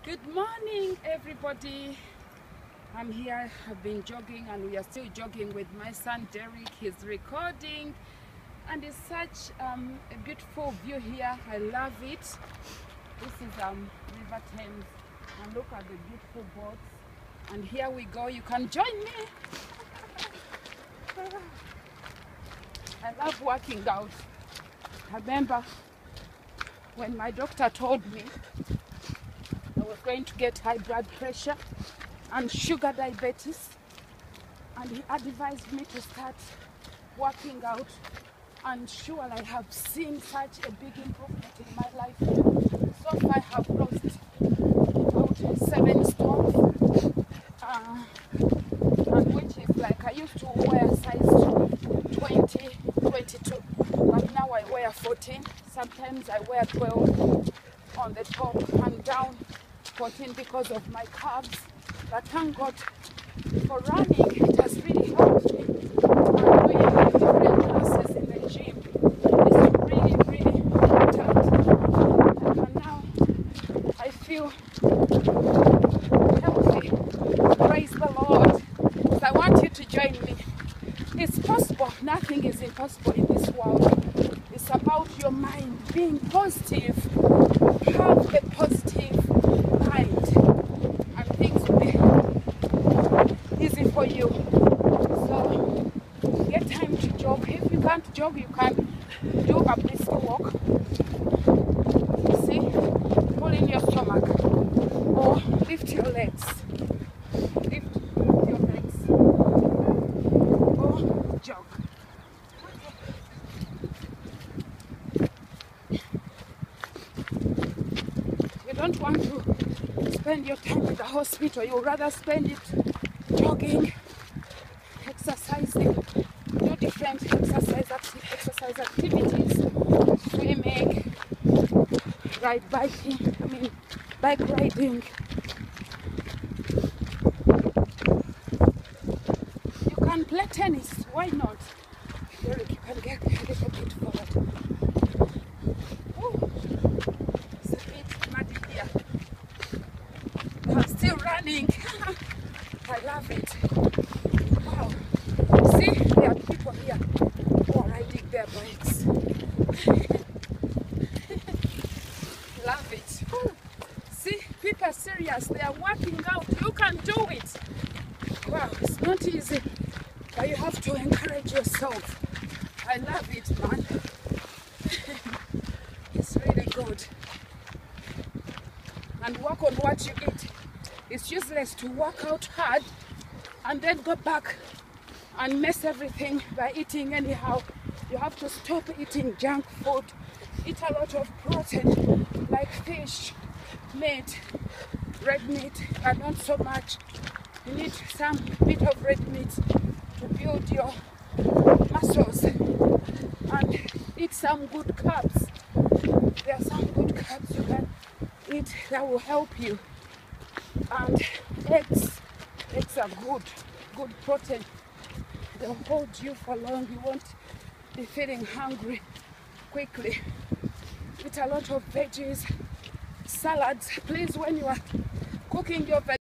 Good morning, everybody. I'm here. I've been jogging and we are still jogging with my son Derek. He's recording and it's such a beautiful view here. I love it. This is River Thames and look at the beautiful boats. And here we go. You can join me. I love working out. I remember when my doctor told me I was going to get high blood pressure and sugar diabetes, and he advised me to start working out, and sure I have seen such a big improvement in my life. So far I have lost about 7 stones, and which is like I used to wear size 20, 22, but now I wear 14. Sometimes I wear 12 on the top and down 14 because of my calves. But thank God for running, it has really helped me. I'm doing different classes in the gym. It's really, really important. And now I feel healthy. Praise the Lord. So I want you to join me. It's possible. Nothing is impossible in this world. It's about your mind being positive. Have a positive mind and things will be easy for you. So get time to jog. If you can't jog, you can do a brisk walk. See, pull in your stomach or lift your legs. Lift your legs or jog. You don't want to spend your time in the hospital. You rather spend it jogging, exercising, do different exercise activities, swimming, bike riding. You can play tennis, why not? Derek, you can get a little bit forward. It's a bit muddy here. I'm still running. I love it. Wow. See, there are people here who are riding their bikes. Love it. Ooh. See, people are serious. They are working out. You can do it. Wow, it's not easy, but you have to encourage yourself. I love it, man. It's really good. And work on what you eat. It's useless to work out hard and then go back and mess everything by eating anyhow. You have to stop eating junk food. Eat a lot of protein like fish, meat, red meat, but not so much. You need some bit of red meat to build your muscles, and eat some good carbs. There are some good carbs you can eat that will help you. And eggs are good protein. They'll hold you for long. You won't be feeling hungry quickly. Eat a lot of veggies, salads. Please, when you are cooking your veggies,